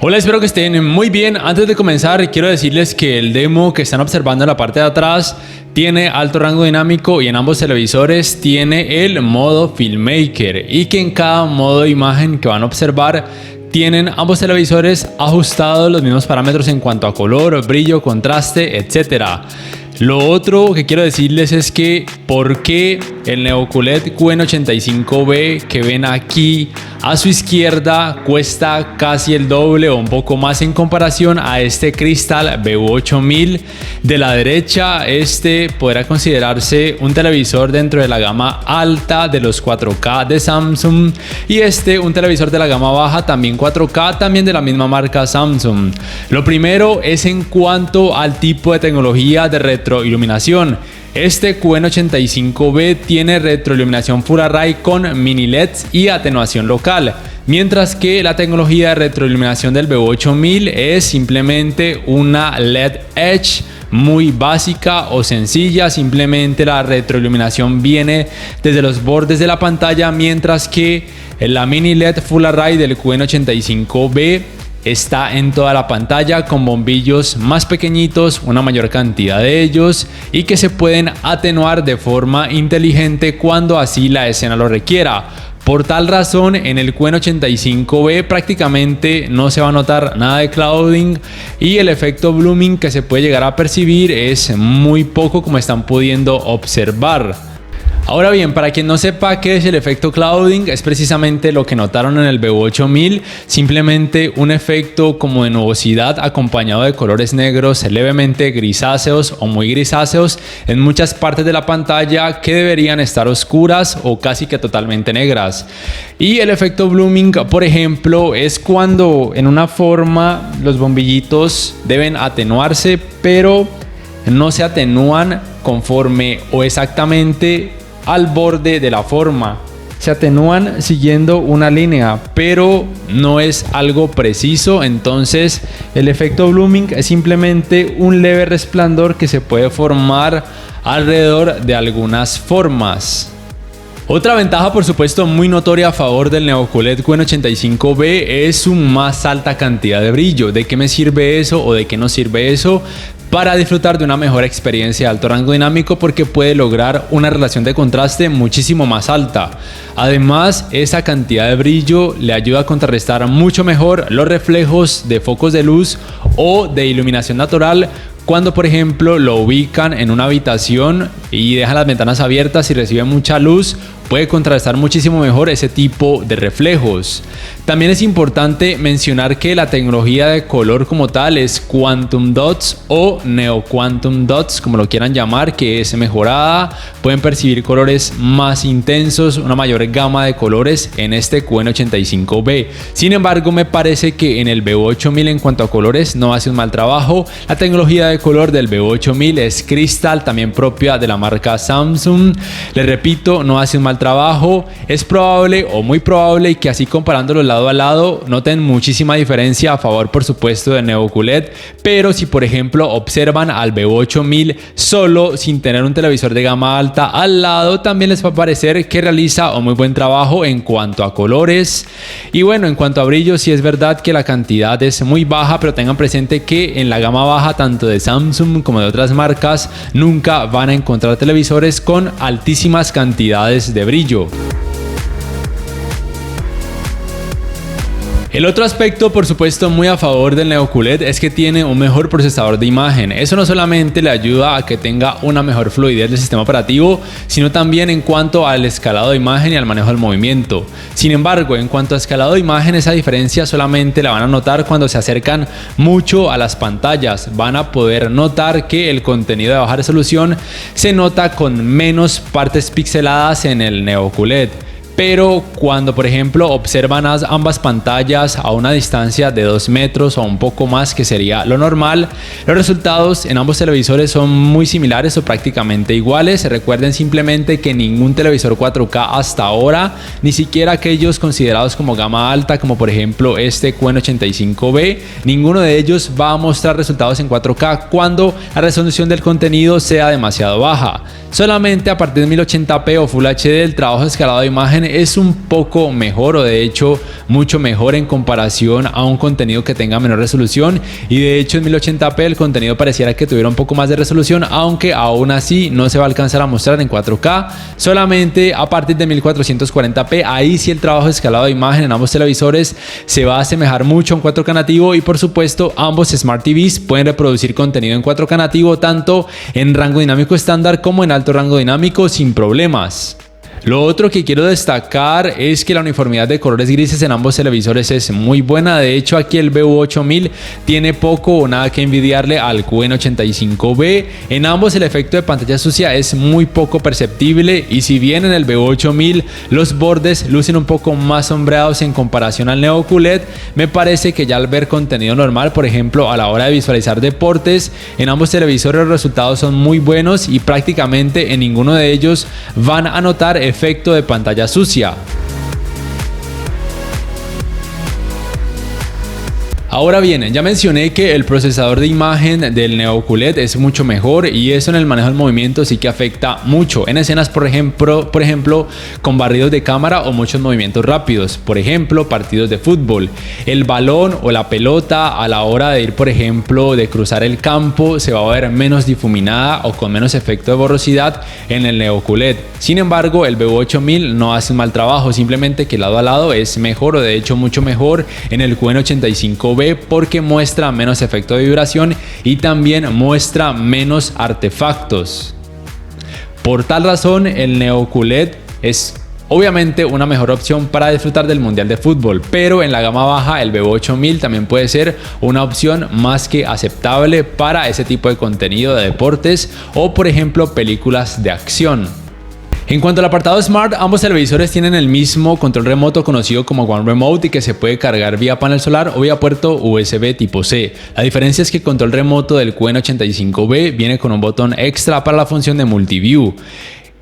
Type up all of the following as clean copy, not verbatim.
Hola, espero que estén muy bien. Antes de comenzar, quiero decirles que el demo que están observando en la parte de atrás tiene alto rango dinámico y en ambos televisores tiene el modo Filmmaker, y que en cada modo de imagen que van a observar tienen ambos televisores ajustados los mismos parámetros en cuanto a color, brillo, contraste, etcétera. Lo otro que quiero decirles es que por qué el NeoQLED QN85B que ven aquí a su izquierda cuesta casi el doble o un poco más en comparación a este Crystal BU8000 de la derecha. Este podrá considerarse un televisor dentro de la gama alta de los 4K de Samsung, y este un televisor de la gama baja, también 4K, también de la misma marca Samsung. Lo primero es en cuanto al tipo de tecnología de retroiluminación. Este QN85B tiene retroiluminación Full Array con mini LEDs y atenuación local, mientras que la tecnología de retroiluminación del BU8000 es simplemente una LED Edge muy básica o sencilla. Simplemente la retroiluminación viene desde los bordes de la pantalla, mientras que la mini LED Full Array del QN85B está en toda la pantalla con bombillos más pequeñitos, una mayor cantidad de ellos, y que se pueden atenuar de forma inteligente cuando así la escena lo requiera. Por tal razón, en el QN85B prácticamente no se va a notar nada de clouding, y el efecto blooming que se puede llegar a percibir es muy poco, como están pudiendo observar. Ahora bien, para quien no sepa qué es el efecto clouding, es precisamente lo que notaron en el BU8000, simplemente un efecto como de nubosidad acompañado de colores negros levemente grisáceos o muy grisáceos en muchas partes de la pantalla que deberían estar oscuras o casi que totalmente negras. Y el efecto blooming, por ejemplo, es cuando en una forma los bombillitos deben atenuarse, pero no se atenúan conforme o exactamente al borde de la forma. Se atenúan siguiendo una línea, pero no es algo preciso. Entonces el efecto blooming es simplemente un leve resplandor que se puede formar alrededor de algunas formas. Otra ventaja, por supuesto, muy notoria a favor del NeoQLED QN85B es su más alta cantidad de brillo. ¿De qué me sirve eso o de qué no sirve eso? Para disfrutar de una mejor experiencia de alto rango dinámico, porque puede lograr una relación de contraste muchísimo más alta. Además, esa cantidad de brillo le ayuda a contrarrestar mucho mejor los reflejos de focos de luz o de iluminación natural cuando, por ejemplo, lo ubican en una habitación y dejan las ventanas abiertas y reciben mucha luz. Puede contrarrestar muchísimo mejor ese tipo de reflejos. También es importante mencionar que la tecnología de color como tal es Quantum Dots o Neo Quantum Dots, como lo quieran llamar, que es mejorada. Pueden percibir colores más intensos, una mayor gama de colores en este QN85B. Sin embargo, me parece que en el BU8000 en cuanto a colores no hace un mal trabajo. La tecnología de color del BU8000 es Crystal, también propia de la marca Samsung. Les repito, no hace un mal trabajo. Es probable o muy probable que así comparándolo lado a lado noten muchísima diferencia a favor, por supuesto, de NeoQLED, pero si por ejemplo observan al BU8000 solo sin tener un televisor de gama alta al lado, también les va a parecer que realiza un muy buen trabajo en cuanto a colores. Y bueno, en cuanto a brillo, sí es verdad que la cantidad es muy baja, pero tengan presente que en la gama baja tanto de Samsung como de otras marcas nunca van a encontrar televisores con altísimas cantidades de brillo. El otro aspecto, por supuesto, muy a favor del NeoQLED es que tiene un mejor procesador de imagen. Eso no solamente le ayuda a que tenga una mejor fluidez del sistema operativo, sino también en cuanto al escalado de imagen y al manejo del movimiento. Sin embargo, en cuanto a escalado de imagen, esa diferencia solamente la van a notar cuando se acercan mucho a las pantallas. Van a poder notar que el contenido de baja resolución se nota con menos partes pixeladas en el NeoQLED. Pero cuando, por ejemplo, observan ambas pantallas a una distancia de 2 metros o un poco más, que sería lo normal, los resultados en ambos televisores son muy similares o prácticamente iguales. Recuerden simplemente que ningún televisor 4K hasta ahora, ni siquiera aquellos considerados como gama alta, como por ejemplo este QN85B, ninguno de ellos va a mostrar resultados en 4K cuando la resolución del contenido sea demasiado baja. Solamente a partir de 1080p o Full HD el trabajo de escalado de imagen es un poco mejor, o de hecho mucho mejor en comparación a un contenido que tenga menor resolución, y de hecho en 1080p el contenido pareciera que tuviera un poco más de resolución, aunque aún así no se va a alcanzar a mostrar en 4K, solamente a partir de 1440p. Ahí sí el trabajo de escalado de imagen en ambos televisores se va a asemejar mucho a un 4K nativo, y por supuesto ambos Smart TVs pueden reproducir contenido en 4K nativo tanto en rango dinámico estándar como en alto rango dinámico sin problemas. Lo otro que quiero destacar es que la uniformidad de colores grises en ambos televisores es muy buena. De hecho, aquí el VU8000 tiene poco o nada que envidiarle al QN85B. En ambos el efecto de pantalla sucia es muy poco perceptible, y si bien en el VU8000 los bordes lucen un poco más sombreados en comparación al Neo QLED, me parece que ya al ver contenido normal, por ejemplo a la hora de visualizar deportes, en ambos televisores los resultados son muy buenos y prácticamente en ninguno de ellos van a notar efecto de pantalla sucia. Ahora bien, ya mencioné que el procesador de imagen del Neo QLED es mucho mejor, y eso en el manejo del movimiento sí que afecta mucho en escenas, por ejemplo con barridos de cámara o muchos movimientos rápidos, por ejemplo partidos de fútbol. El balón o la pelota a la hora de ir, por ejemplo, de cruzar el campo, se va a ver menos difuminada o con menos efecto de borrosidad en el Neo QLED. Sin embargo, el VU8000 no hace un mal trabajo, simplemente que lado a lado es mejor, o de hecho mucho mejor en el QN85B, porque muestra menos efecto de vibración y también muestra menos artefactos. Por tal razón, el Neo QLED es obviamente una mejor opción para disfrutar del Mundial de Fútbol, pero en la gama baja el VU8000 también puede ser una opción más que aceptable para ese tipo de contenido de deportes o, por ejemplo, películas de acción. En cuanto al apartado Smart, ambos televisores tienen el mismo control remoto conocido como One Remote, y que se puede cargar vía panel solar o vía puerto USB tipo C. La diferencia es que el control remoto del QN85B viene con un botón extra para la función de Multiview.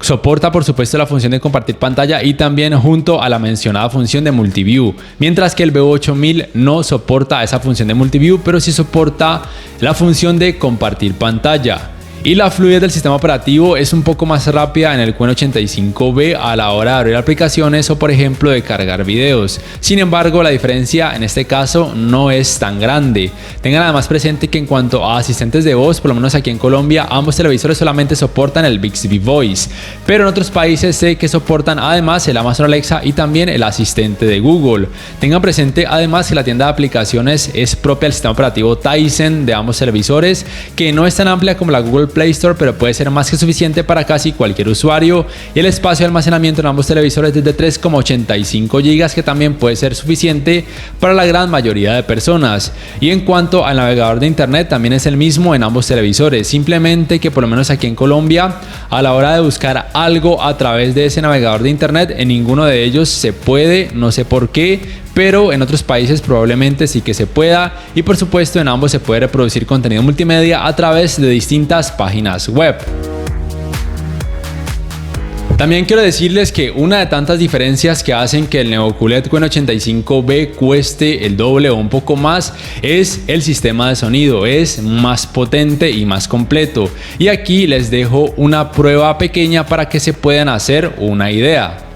Soporta por supuesto la función de compartir pantalla y también junto a la mencionada función de Multiview, mientras que el VU8000 no soporta esa función de Multiview, pero sí soporta la función de compartir pantalla. Y la fluidez del sistema operativo es un poco más rápida en el QN85B a la hora de abrir aplicaciones o, por ejemplo, de cargar videos. Sin embargo, la diferencia en este caso no es tan grande. Tengan además presente que en cuanto a asistentes de voz, por lo menos aquí en Colombia, ambos televisores solamente soportan el Bixby Voice, pero en otros países sé que soportan además el Amazon Alexa y también el asistente de Google. Tengan presente además que la tienda de aplicaciones es propia del sistema operativo Tizen de ambos televisores, que no es tan amplia como la Google Play Store, pero puede ser más que suficiente para casi cualquier usuario, y el espacio de almacenamiento en ambos televisores es de 3,85 GB, que también puede ser suficiente para la gran mayoría de personas. Y en cuanto al navegador de internet, también es el mismo en ambos televisores, simplemente que por lo menos aquí en Colombia, a la hora de buscar algo a través de ese navegador de internet, en ninguno de ellos se puede, no sé por qué, pero en otros países probablemente sí que se pueda, y por supuesto en ambos se puede reproducir contenido multimedia a través de distintas páginas web. También quiero decirles que una de tantas diferencias que hacen que el Neo QLED QN85B cueste el doble o un poco más es el sistema de sonido. Es más potente y más completo, y aquí les dejo una prueba pequeña para que se puedan hacer una idea.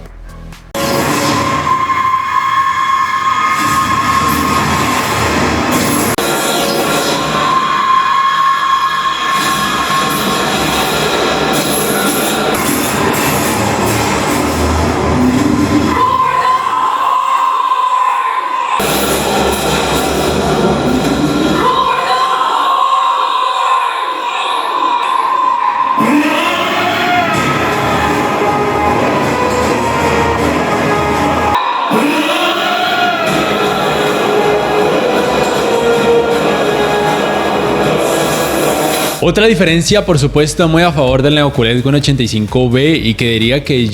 Otra diferencia, por supuesto, muy a favor del Neo QLED QN85B, y que diría que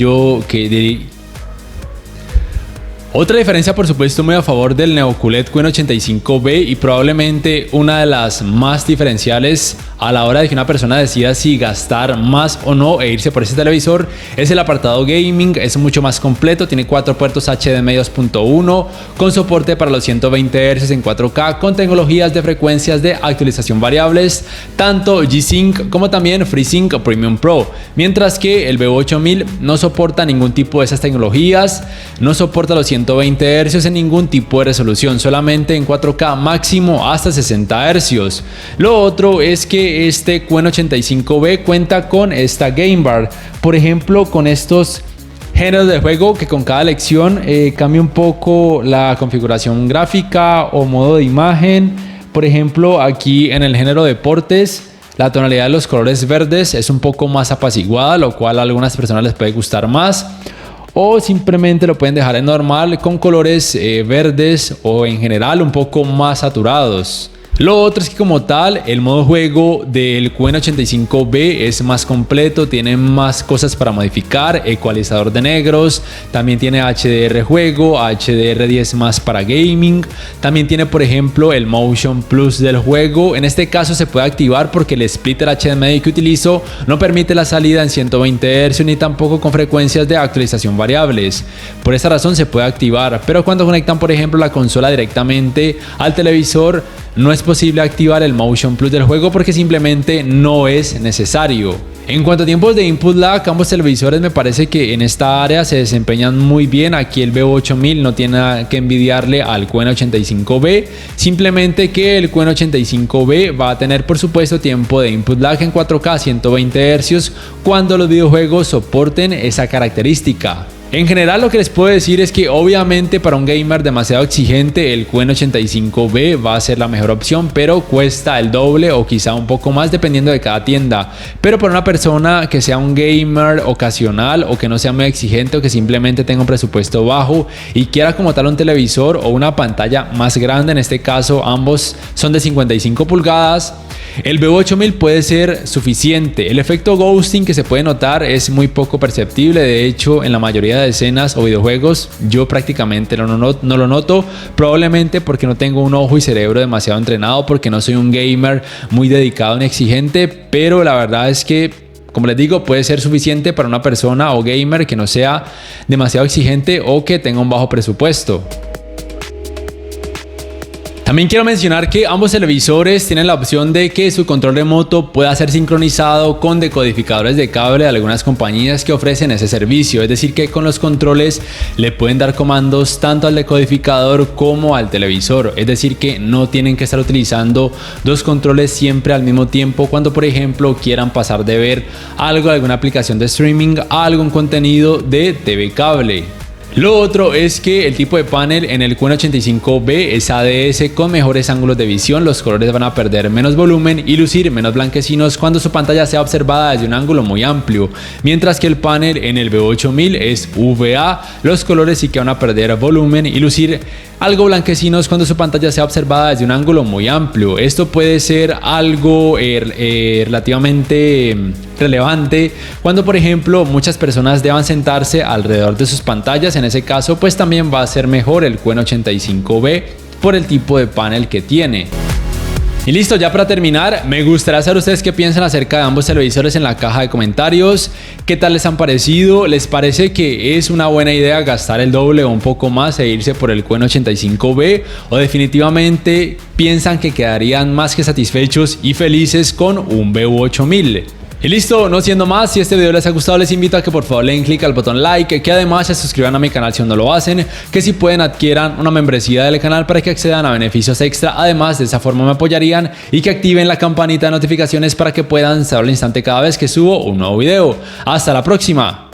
Otra diferencia, por supuesto, muy a favor del NeoQLED QN85B y probablemente una de las más diferenciales a la hora de que una persona decida si gastar más o no e irse por ese televisor, es el apartado gaming. Es mucho más completo, tiene 4 puertos HDMI 2.1 con soporte para los 120 Hz en 4K con tecnologías de frecuencias de actualización variables, tanto G-Sync como también FreeSync Premium Pro, mientras que el V8000 no soporta ningún tipo de esas tecnologías, no soporta los 120 Hz en ningún tipo de resolución, solamente en 4K máximo hasta 60 Hz. Lo otro es que este QN85B cuenta con esta Game Bar, por ejemplo con estos géneros de juego que con cada elección cambia un poco la configuración gráfica o modo de imagen. Por ejemplo, aquí en el género deportes, la tonalidad de los colores verdes es un poco más apaciguada, lo cual a algunas personas les puede gustar más. O simplemente lo pueden dejar en normal con colores verdes o en general un poco más saturados. Lo otro es que como tal el modo juego del QN85B es más completo, tiene más cosas para modificar, ecualizador de negros, también tiene HDR juego, HDR10 más para gaming, también tiene por ejemplo el Motion Plus del juego. En este caso se puede activar porque el splitter HDMI que utilizo no permite la salida en 120 Hz ni tampoco con frecuencias de actualización variables. Por esta razón se puede activar, pero cuando conectan por ejemplo la consola directamente al televisor no es posible activar el Motion Plus del juego porque simplemente no es necesario. En cuanto a tiempos de input lag, ambos televisores me parece que en esta área se desempeñan muy bien. Aquí el V8000 no tiene nada que envidiarle al QN85B, simplemente que el QN85B va a tener por supuesto tiempo de input lag en 4K 120 Hz cuando los videojuegos soporten esa característica. En general lo que les puedo decir es que obviamente para un gamer demasiado exigente el QN85B va a ser la mejor opción, pero cuesta el doble o quizá un poco más dependiendo de cada tienda. Pero para una persona que sea un gamer ocasional o que no sea muy exigente o que simplemente tenga un presupuesto bajo y quiera como tal un televisor o una pantalla más grande, en este caso ambos son de 55 pulgadas, el V8000 puede ser suficiente. El efecto ghosting que se puede notar es muy poco perceptible, de hecho en la mayoría de escenas o videojuegos yo prácticamente no lo noto, probablemente porque no tengo un ojo y cerebro demasiado entrenado, porque no soy un gamer muy dedicado ni exigente, pero la verdad es que como les digo, puede ser suficiente para una persona o gamer que no sea demasiado exigente o que tenga un bajo presupuesto. También quiero mencionar que ambos televisores tienen la opción de que su control remoto pueda ser sincronizado con decodificadores de cable de algunas compañías que ofrecen ese servicio. Es decir, que con los controles le pueden dar comandos tanto al decodificador como al televisor. Es decir, que no tienen que estar utilizando dos controles siempre al mismo tiempo cuando, por ejemplo, quieran pasar de ver algo de alguna aplicación de streaming a algún contenido de TV cable. Lo otro es que el tipo de panel en el QN85B es ADS con mejores ángulos de visión, los colores van a perder menos volumen y lucir menos blanquecinos cuando su pantalla sea observada desde un ángulo muy amplio, mientras que el panel en el V8000 es VA, los colores sí que van a perder volumen y lucir algo blanquecinos cuando su pantalla sea observada desde un ángulo muy amplio. Esto puede ser algo relativamente relevante cuando por ejemplo muchas personas deban sentarse alrededor de sus pantallas. En ese caso pues también va a ser mejor el QN85B por el tipo de panel que tiene. Y listo, ya para terminar, me gustaría saber ustedes qué piensan acerca de ambos televisores en la caja de comentarios. ¿Qué tal les han parecido? ¿Les parece que es una buena idea gastar el doble o un poco más e irse por el QN85B? ¿O definitivamente piensan que quedarían más que satisfechos y felices con un V8000? Y listo, no siendo más, si este video les ha gustado les invito a que por favor le den clic al botón like, que además se suscriban a mi canal si aún no lo hacen, que si pueden adquieran una membresía del canal para que accedan a beneficios extra, además de esa forma me apoyarían, y que activen la campanita de notificaciones para que puedan saber al instante cada vez que subo un nuevo video. Hasta la próxima.